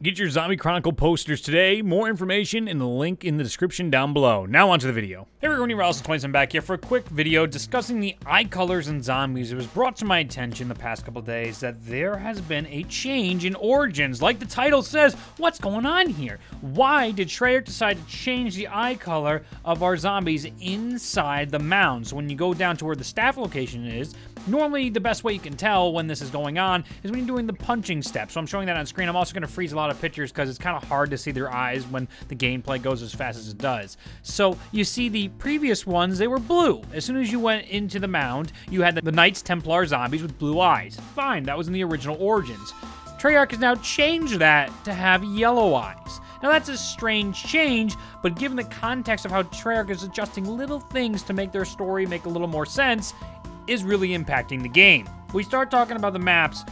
Get your Zombie Chronicle posters today. More information in the link in the description down below. Now onto the video. Hey everyone, Ralston27 back here for a quick video discussing the eye colors in zombies. It was brought to my attention the past couple days that there has been a change in Origins. Like the title says, what's going on here? Why did Treyarch decide to change the eye color of our zombies inside the mound? So when you go down to where the staff location is, normally the best way you can tell when this is going on is when you're doing the punching step. So I'm showing that on screen. I'm also going to freeze a lot of pictures because it's kind of hard to see their eyes when the gameplay goes as fast as it does. So you see the previous ones, they were blue. As soon as you went into the mound, you had the Knights Templar zombies with blue eyes. Fine, that was in the original Origins. Treyarch has now changed that to have yellow eyes. Now that's a strange change, but given the context of how Treyarch is adjusting little things to make their story make a little more sense, is really impacting the game. We start talking about the maps.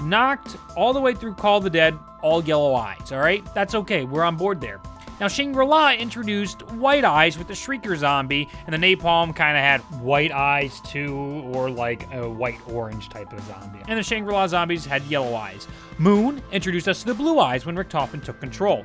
Knocked all the way through Call of the Dead, all yellow eyes, all right? That's okay, we're on board there. Now, Shangri-La introduced white eyes with the Shrieker zombie, and the Napalm kind of had white eyes too, or like a white-orange type of zombie. And the Shangri-La zombies had yellow eyes. Moon introduced us to the blue eyes when Richtofen took control.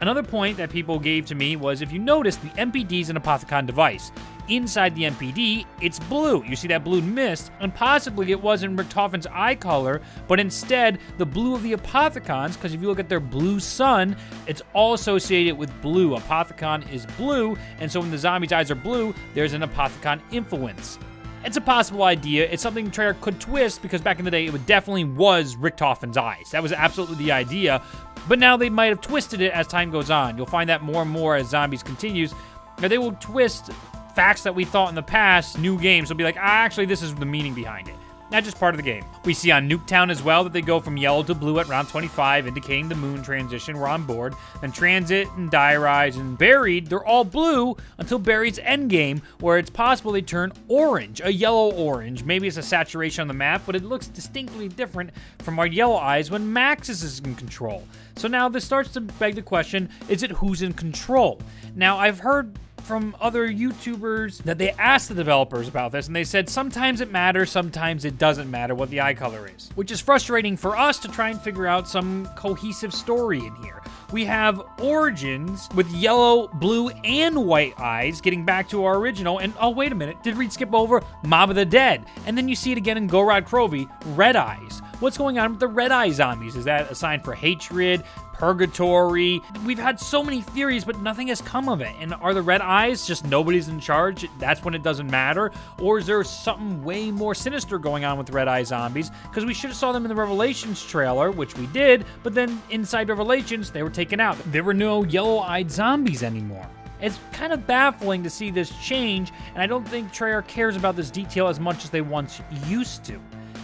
Another point that people gave to me was if you notice, the MPD is an Apothicon device. Inside the MPD, it's blue. You see that blue mist, and possibly it wasn't Richtofen's eye color, but instead the blue of the Apothicons, because if you look at their blue sun, it's all associated with blue. Apothicon is blue, and so when the zombie's eyes are blue, there's an Apothicon influence. It's a possible idea. It's something Treyarch could twist, because back in the day, it definitely was Richtofen's eyes. That was absolutely the idea, but now they might have twisted it as time goes on. You'll find that more and more as Zombies continues. Now, they will twist facts that we thought in the past, new games will be like, actually, this is the meaning behind it. Not just part of the game. We see on Nuketown as well that they go from yellow to blue at round 25, indicating the moon transition. We're on board. Then Transit and Die Rise and Buried, they're all blue until Buried's endgame, where it's possible they turn orange, a yellow-orange. Maybe it's a saturation on the map, but it looks distinctly different from our yellow eyes when Maxis is in control. So now this starts to beg the question, is it who's in control? Now, I've heard from other YouTubers that they asked the developers about this, and they said sometimes it matters, sometimes it doesn't matter what the eye color is, which is frustrating for us to try and figure out some cohesive story in here. We have Origins with yellow, blue, and white eyes, getting back to our original, and oh, wait a minute, did we skip over Mob of the Dead? And then you see it again in Gorod Krovi, red eyes. What's going on with the red eye zombies? Is that a sign for hatred, purgatory? We've had so many theories, but nothing has come of it. And are the red eyes just nobody's in charge? That's when it doesn't matter? Or is there something way more sinister going on with the red eye zombies? Because we should have saw them in the Revelations trailer, which we did, but then inside Revelations, they were taken out. There were no yellow-eyed zombies anymore. It's kind of baffling to see this change, and I don't think Treyarch cares about this detail as much as they once used to.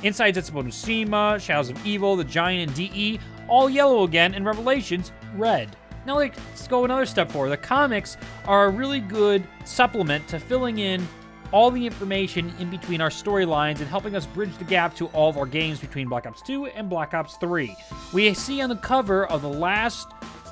Inside Zetsubo Tsushima, Shadows of Evil, The Giant, and DE, all yellow again, and Revelations, red. Now let's go another step forward. The comics are a really good supplement to filling in all the information in between our storylines and helping us bridge the gap to all of our games between Black Ops 2 and Black Ops 3. We see on the cover of the last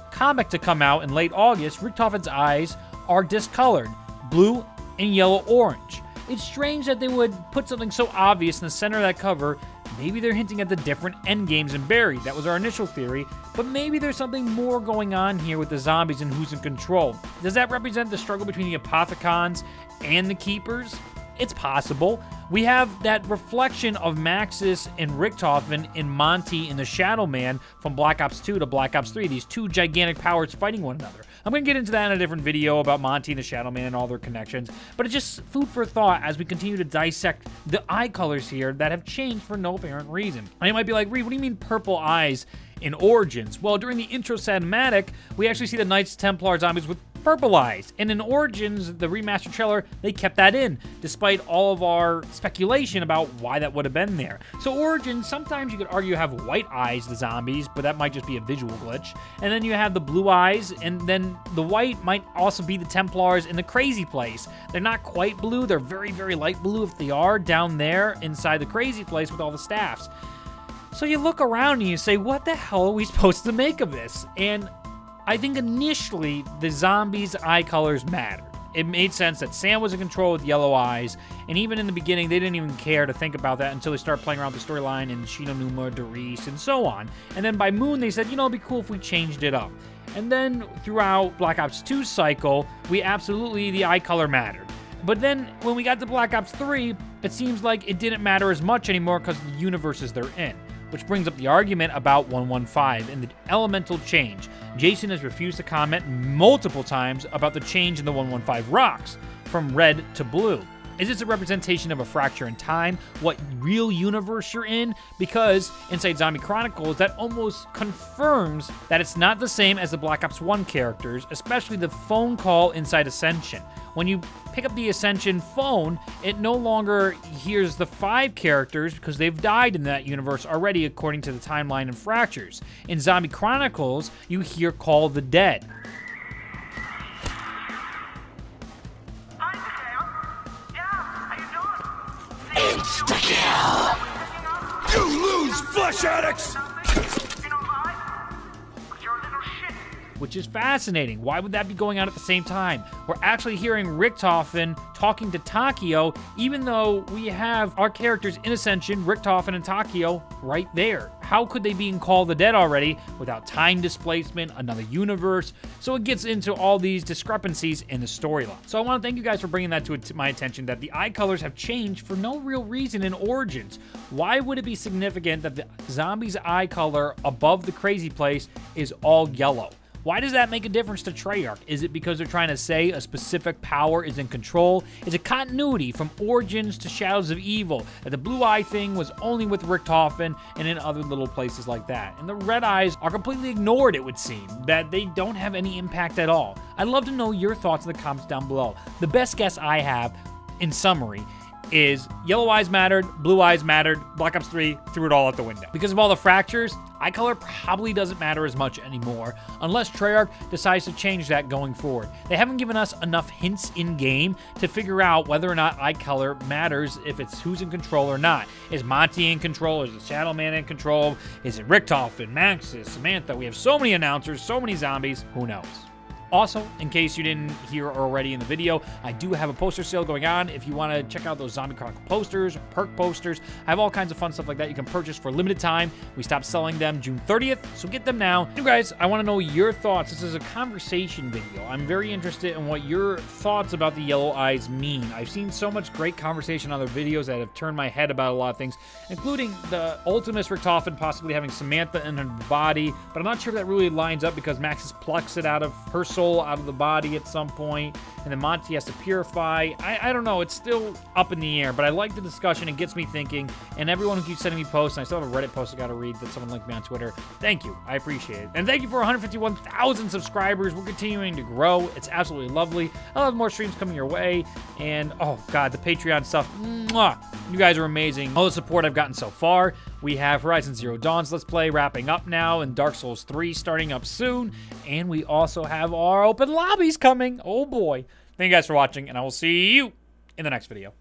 comic to come out in late August, Richtofen's eyes are discolored, blue and yellow-orange. It's strange that they would put something so obvious in the center of that cover. Maybe they're hinting at the different endgames in Buried. That was our initial theory, but maybe there's something more going on here with the zombies and who's in control. Does that represent the struggle between the Apothicons and the Keepers? It's possible. We have that reflection of Maxis and Richtofen in Monty and the Shadow Man from Black Ops 2 to Black Ops 3, these two gigantic powers fighting one another. I'm going to get into that in a different video about Monty and the Shadow Man and all their connections, but it's just food for thought as we continue to dissect the eye colors here that have changed for no apparent reason. And you might be like, Reed, what do you mean purple eyes in Origins? Well, during the intro cinematic, we actually see the Knights Templar zombies with purple eyes. And in Origins, the remastered trailer, they kept that in, despite all of our speculation about why that would have been there. So Origins, sometimes you could argue have white eyes, the zombies, but that might just be a visual glitch. And then you have the blue eyes, and then the white might also be the Templars in the crazy place. They're not quite blue, they're very, very light blue if they are down there inside the crazy place with all the staffs. So you look around and you say, what the hell are we supposed to make of this? And I think initially the zombies' eye colors mattered. it made sense that Sam was in control with yellow eyes, and even in the beginning, they didn't even care to think about that until they started playing around with the storyline and Shinonuma, Doris, and so on. And then by Moon, they said, you know, it'd be cool if we changed it up. And then throughout Black Ops 2's cycle, the eye color mattered. But then when we got to Black Ops 3, it seems like it didn't matter as much anymore because of the universes they're in. Which brings up the argument about 115 and the elemental change. Jason has refused to comment multiple times about the change in the 115 rocks from red to blue. Is this a representation of a fracture in time? What real universe you're in? Because inside Zombie Chronicles, that almost confirms that it's not the same as the Black Ops 1 characters, especially the phone call inside Ascension. When you pick up the Ascension phone, it no longer hears the 5 characters because they've died in that universe already according to the timeline and fractures. In Zombie Chronicles, you hear Call the Dead. Insta-kill! You lose, flesh addicts! Which is fascinating. Why would that be going on at the same time? We're actually hearing Richtofen talking to Takio, even though we have our characters in Ascension, Richtofen and Takio, right there. How could they be in Call of the Dead already without time displacement, another universe? So it gets into all these discrepancies in the storyline. So I want to thank you guys for bringing that to my attention, that the eye colors have changed for no real reason in Origins. Why would it be significant that the zombie's eye color above the crazy place is all yellow? Why does that make a difference to Treyarch? Is it because they're trying to say a specific power is in control? Is it continuity from Origins to Shadows of Evil, that the blue eye thing was only with Richtofen and in other little places like that? And the red eyes are completely ignored, it would seem, that they don't have any impact at all. I'd love to know your thoughts in the comments down below. The best guess I have, in summary, is yellow eyes mattered, blue eyes mattered, Black Ops 3 threw it all out the window. Because of all the fractures, eye color probably doesn't matter as much anymore, unless Treyarch decides to change that going forward. They haven't given us enough hints in-game to figure out whether or not eye color matters, if it's who's in control or not. Is Monty in control? Is the Shadow Man in control? Is it Richtofen, Maxis, Samantha? We have so many announcers, so many zombies, who knows? Also, in case you didn't hear already in the video, I do have a poster sale going on. If you want to check out those Zombie Chronicle posters, perk posters, I have all kinds of fun stuff like that you can purchase for a limited time. We stopped selling them June 30th, so get them now. You guys, I want to know your thoughts. This is a conversation video. I'm very interested in what your thoughts about the yellow eyes mean. I've seen so much great conversation on other videos that have turned my head about a lot of things, including the Ultimus Richtofen possibly having Samantha in her body, but I'm not sure if that really lines up because Maxis plucks it out of her soul, out of the body at some point, and then Monty has to purify. I don't know, it's still up in the air, but I like the discussion. It gets me thinking, and everyone who keeps sending me posts, and I still have a Reddit post I gotta read that someone linked me on Twitter. Thank you, I appreciate it. And thank you for 151,000 subscribers. We're continuing to grow. It's absolutely lovely. I'll have more streams coming your way, and oh god, the Patreon stuff, mwah, you guys are amazing. All the support I've gotten so far. We have Horizon Zero Dawn's Let's Play wrapping up now, and Dark Souls 3 starting up soon, and we also have our open lobbies coming. Oh boy. Thank you guys for watching, and I will see you in the next video.